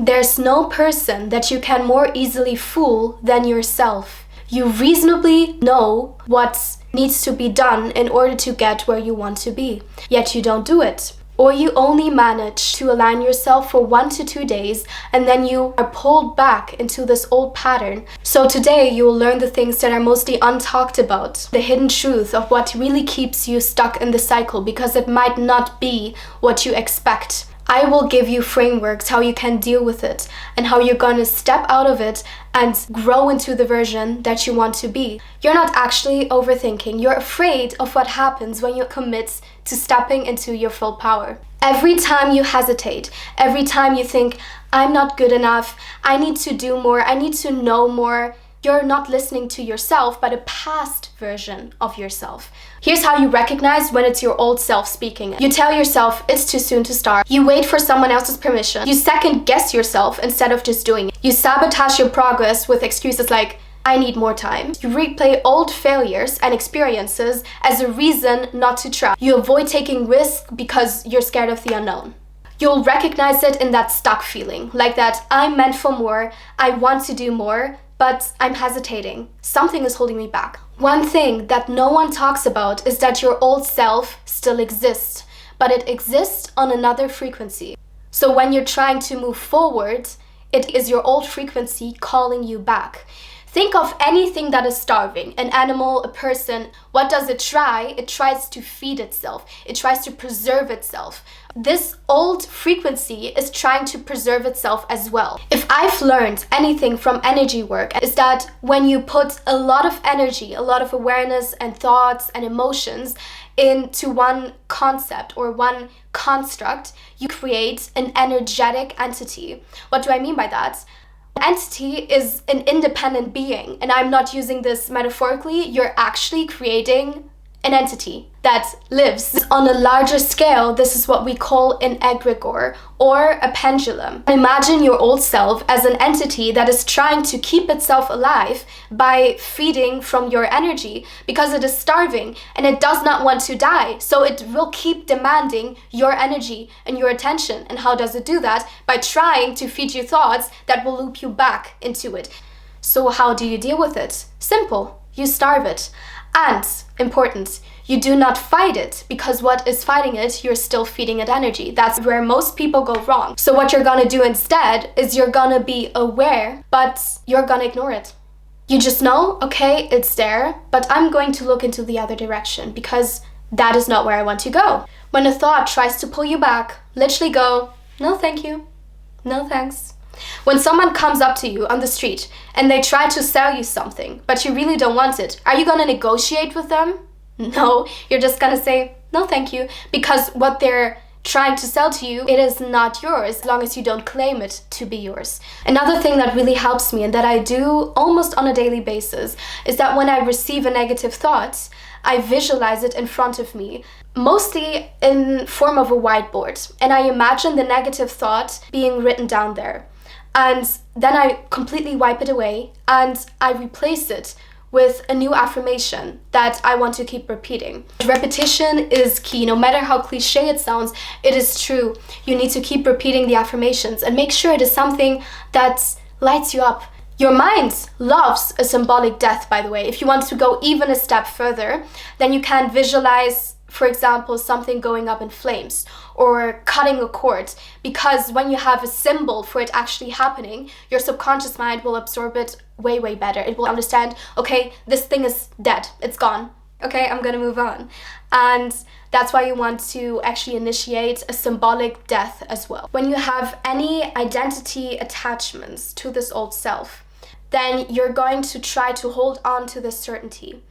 There's no person that you can more easily fool than yourself. You reasonably know what needs to be done in order to get where you want to be, yet you don't do it. Or you only manage to align yourself for 1 to 2 days and then you are pulled back into this old pattern. So today you will learn the things that are mostly untalked about, the hidden truth of what really keeps you stuck in the cycle, because it might not be what you expect. I will give you frameworks how you can deal with it and how you're gonna step out of it and grow into the version that you want to be. You're not actually overthinking. You're afraid of what happens when you commit to stepping into your full power. Every time you hesitate, every time you think, I'm not good enough, I need to do more, I need to know more, you're not listening to yourself, but a past version of yourself. Here's how you recognize when it's your old self speaking. You tell yourself it's too soon to start. You wait for someone else's permission. You second guess yourself instead of just doing it. You sabotage your progress with excuses like, I need more time. You replay old failures and experiences as a reason not to try. You avoid taking risks because you're scared of the unknown. You'll recognize it in that stuck feeling, like that I'm meant for more, I want to do more, but I'm hesitating. Something is holding me back. One thing that no one talks about is that your old self still exists, but it exists on another frequency. So when you're trying to move forward, it is your old frequency calling you back. Think of anything that is starving, an animal, a person. What does it try? It tries to feed itself. It tries to preserve itself. This old frequency is trying to preserve itself as well. If I've learned anything from energy work, is that when you put a lot of energy, a lot of awareness and thoughts and emotions into one concept or one construct, you create an energetic entity. What do I mean by that? Entity is an independent being, and I'm not using this metaphorically. You're actually creating an entity that lives on a larger scale. This is what we call an egregore or a pendulum. Imagine your old self as an entity that is trying to keep itself alive by feeding from your energy because it is starving and it does not want to die. So it will keep demanding your energy and your attention. And how does it do that? By trying to feed you thoughts that will loop you back into it. So how do you deal with it? Simple. You starve it. And, important, you do not fight it, because what is fighting it, you're still feeding it energy. That's where most people go wrong. So what you're gonna do instead is you're gonna be aware, but you're gonna ignore it. You just know, okay, it's there, but I'm going to look into the other direction because that is not where I want to go. When a thought tries to pull you back, literally go, no thank you, no thanks. When someone comes up to you on the street and they try to sell you something, but you really don't want it, are you gonna negotiate with them? No, you're just gonna say, no thank you, because what they're trying to sell to you, it is not yours, as long as you don't claim it to be yours. Another thing that really helps me and that I do almost on a daily basis is that when I receive a negative thought, I visualize it in front of me, mostly in form of a whiteboard, and I imagine the negative thought being written down there. And then I completely wipe it away and I replace it with a new affirmation that I want to keep repeating. Repetition is key. No matter how cliche it sounds, it is true. You need to keep repeating the affirmations and make sure it is something that lights you up. Your mind loves a symbolic death, by the way. If you want to go even a step further, then you can visualize, for example, something going up in flames or cutting a cord, because when you have a symbol for it actually happening, your subconscious mind will absorb it way, way better. It will understand, okay, this thing is dead, it's gone. Okay, I'm gonna move on. And that's why you want to actually initiate a symbolic death as well. When you have any identity attachments to this old self, then you're going to try to hold on to this certainty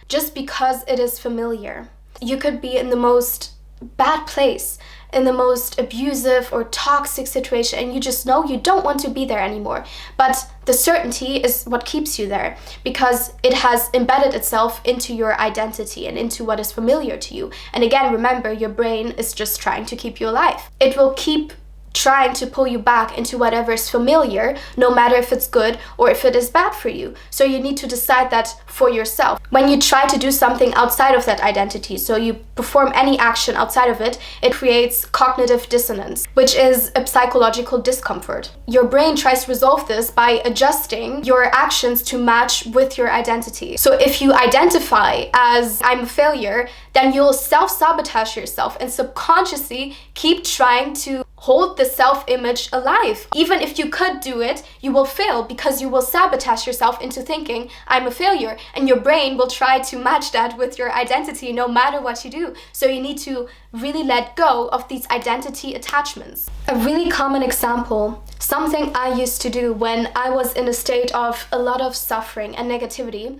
just because it is familiar. You could be in the most bad place, in the most abusive or toxic situation, and you just know you don't want to be there anymore. But the certainty is what keeps you there because it has embedded itself into your identity and into what is familiar to you. And again, remember, your brain is just trying to keep you alive. It will keep trying to pull you back into whatever is familiar, no matter if it's good or if it is bad for you. So you need to decide that for yourself. When you try to do something outside of that identity, so you perform any action outside of it, it creates cognitive dissonance, which is a psychological discomfort. Your brain tries to resolve this by adjusting your actions to match with your identity. So if you identify as I'm a failure, then you'll self-sabotage yourself and subconsciously keep trying to hold the self-image alive. Even if you could do it, you will fail because you will sabotage yourself into thinking I'm a failure, and your brain will try to match that with your identity no matter what you do. So you need to really let go of these identity attachments. A really common example, something I used to do when I was in a state of a lot of suffering and negativity,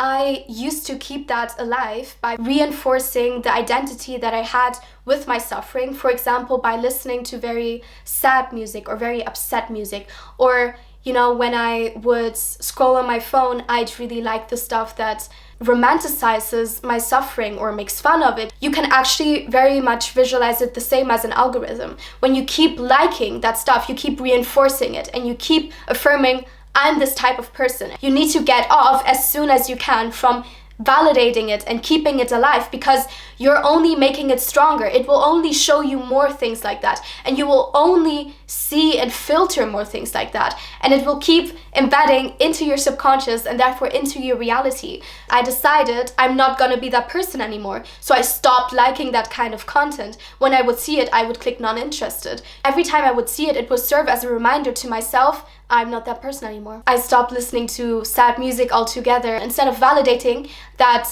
I used to keep that alive by reinforcing the identity that I had with my suffering. For example, by listening to very sad music or very upset music. Or, when I would scroll on my phone, I'd really like the stuff that romanticizes my suffering or makes fun of it. You can actually very much visualize it the same as an algorithm. When you keep liking that stuff, you keep reinforcing it and you keep affirming, I'm this type of person. You need to get off as soon as you can from validating it and keeping it alive, because you're only making it stronger. It will only show you more things like that, and you will only see and filter more things like that, and it will keep embedding into your subconscious and therefore into your reality. I decided I'm not gonna be that person anymore, so I stopped liking that kind of content. When I would see it, I would click non-interested. Every time I would see it, it would serve as a reminder to myself, I'm not that person anymore. I stopped listening to sad music altogether. Instead of validating that,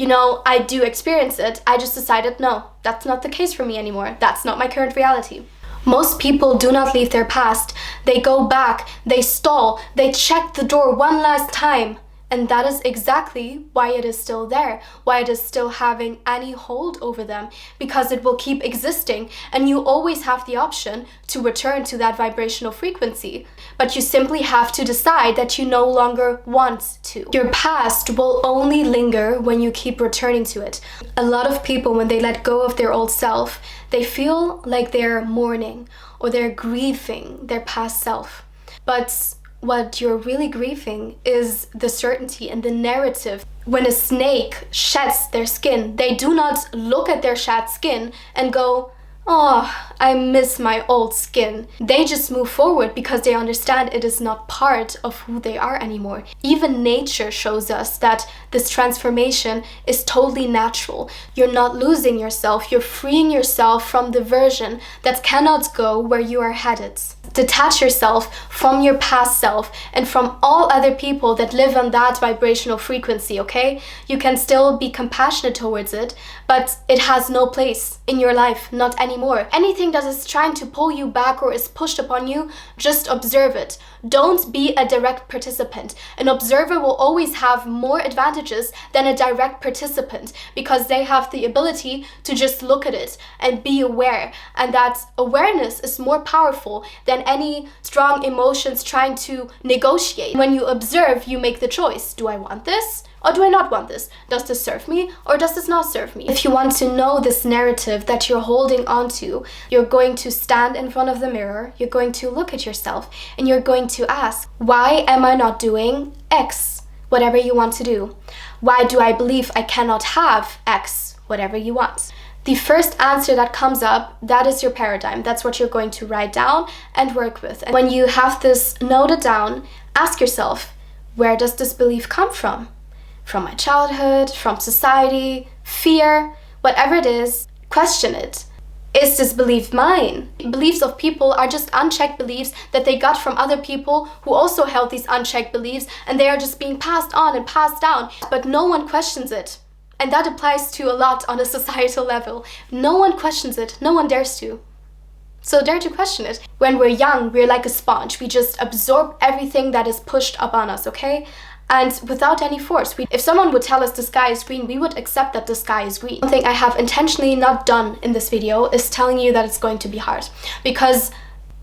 I do experience it, I just decided, no, that's not the case for me anymore. That's not my current reality. Most people do not leave their past. They go back, they stall, they check the door one last time. And that is exactly why it is still there, why it is still having any hold over them, because it will keep existing, and you always have the option to return to that vibrational frequency. But you simply have to decide that you no longer want to. Your past will only linger when you keep returning to it. A lot of people, when they let go of their old self, they feel like they're mourning or they're grieving their past self. But what you're really grieving is the certainty and the narrative. When a snake sheds their skin, they do not look at their shed skin and go, oh, I miss my old skin. They just move forward because they understand it is not part of who they are anymore. Even nature shows us that this transformation is totally natural. You're not losing yourself, you're freeing yourself from the version that cannot go where you are headed. Detach yourself from your past self and from all other people that live on that vibrational frequency, okay? You can still be compassionate towards it, but it has no place in your life, not anymore. Anything that is trying to pull you back or is pushed upon you, just observe it. Don't be a direct participant. An observer will always have more advantages than a direct participant because they have the ability to just look at it and be aware. And that awareness is more powerful than any strong emotions trying to negotiate. When you observe, you make the choice. Do I want this? Or do I not want this? Does this serve me or does this not serve me? If you want to know this narrative that you're holding on to, you're going to stand in front of the mirror, you're going to look at yourself, and you're going to ask, why am I not doing X, whatever you want to do? Why do I believe I cannot have X, whatever you want? The first answer that comes up, that is your paradigm. That's what you're going to write down and work with. And when you have this noted down, ask yourself, where does this belief come from? From my childhood, from society, fear, whatever it is, question it. Is this belief mine? Beliefs of people are just unchecked beliefs that they got from other people who also held these unchecked beliefs, and they are just being passed on and passed down, but no one questions it. And that applies to a lot on a societal level. No one questions it, no one dares to. So dare to question it. When we're young, we're like a sponge. We just absorb everything that is pushed upon us, okay? And without any force. If someone would tell us the sky is green, we would accept that the sky is green. One thing I have intentionally not done in this video is telling you that it's going to be hard. Because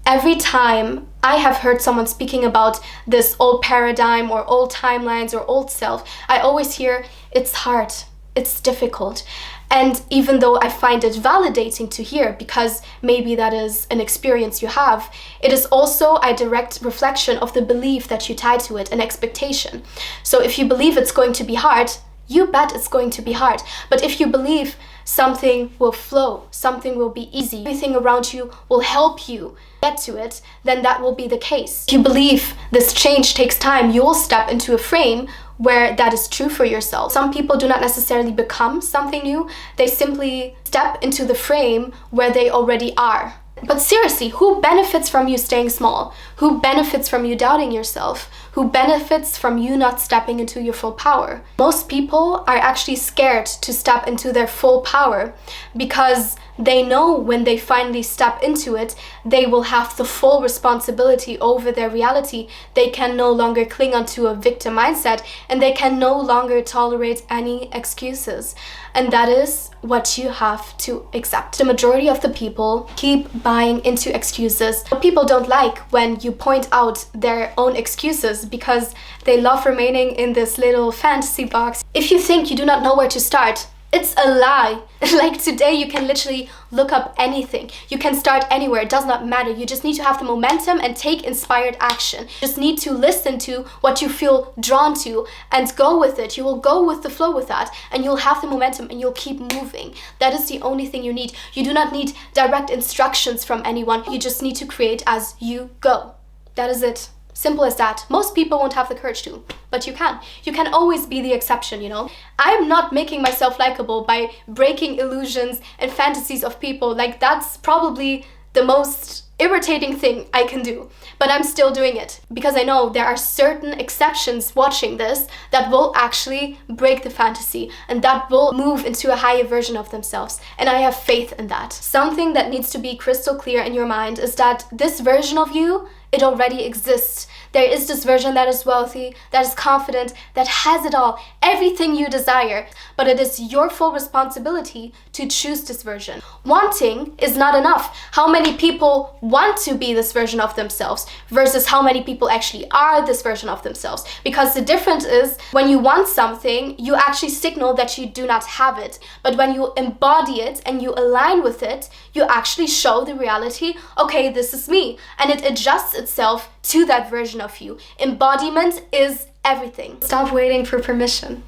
every time I have heard someone speaking about this old paradigm or old timelines or old self, I always hear, it's hard. it's difficult. And even though I find it validating to hear, because maybe that is an experience you have, it is also a direct reflection of the belief that you tie to it, an expectation. So if you believe it's going to be hard, you bet it's going to be hard. But if you believe something will flow, something will be easy, everything around you will help you get to it, then that will be the case. If you believe this change takes time, you will step into a frame where that is true for yourself. Some people do not necessarily become something new, they simply step into the frame where they already are. But seriously, who benefits from you staying small? Who benefits from you doubting yourself? Who benefits from you not stepping into your full power? Most people are actually scared to step into their full power because they know when they finally step into it, they will have the full responsibility over their reality. They can no longer cling onto a victim mindset, and they can no longer tolerate any excuses. And that is what you have to accept. The majority of the people keep buying into excuses. People don't like when you point out their own excuses because they love remaining in this little fantasy box. If you think you do not know where to start, it's a lie. Like today, you can literally look up anything. You can start anywhere. It does not matter. You just need to have the momentum and take inspired action. You just need to listen to what you feel drawn to and go with it. You will go with the flow with that, and you'll have the momentum and you'll keep moving. That is the only thing you need. You do not need direct instructions from anyone. You just need to create as you go. That is it. Simple as that. Most people won't have the courage to, but you can. You can always be the exception, you know? I'm not making myself likable by breaking illusions and fantasies of people. Like, that's probably the most irritating thing I can do, but I'm still doing it because I know there are certain exceptions watching this that will actually break the fantasy and that will move into a higher version of themselves, and I have faith in that. Something that needs to be crystal clear in your mind is that this version of you, it already exists. There is this version that is wealthy, that is confident, that has it all, everything you desire, but it is your full responsibility to choose this version. Wanting is not enough. How many people want to be this version of themselves versus how many people actually are this version of themselves? Because the difference is when you want something, you actually signal that you do not have it. But when you embody it and you align with it, you actually show the reality, okay, this is me. And it adjusts itself to that version of you. Embodiment is everything. Stop waiting for permission.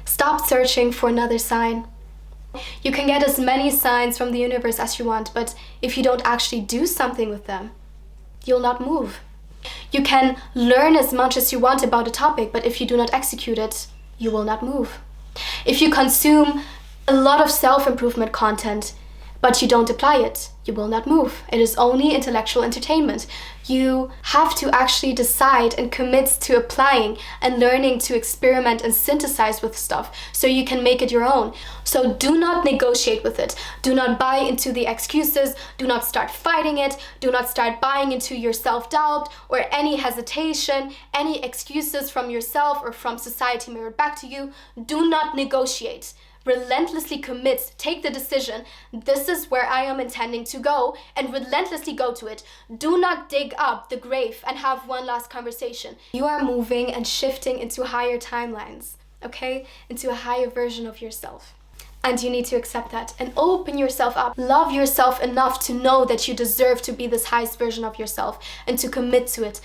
Stop searching for another sign. You can get as many signs from the universe as you want, but if you don't actually do something with them, you'll not move. You can learn as much as you want about a topic, but if you do not execute it, you will not move. If you consume a lot of self-improvement content, but you don't apply it, you will not move. It is only intellectual entertainment. You have to actually decide and commit to applying and learning to experiment and synthesize with stuff so you can make it your own. So do not negotiate with it. Do not buy into the excuses. Do not start fighting it. Do not start buying into your self-doubt or any hesitation, any excuses from yourself or from society mirrored back to you. Do not negotiate. Relentlessly commit, take the decision, this is where I am intending to go, and relentlessly go to it. Do not dig up the grave and have one last conversation. You are moving and shifting into higher timelines, okay? Into a higher version of yourself. And you need to accept that and open yourself up. Love yourself enough to know that you deserve to be this highest version of yourself and to commit to it.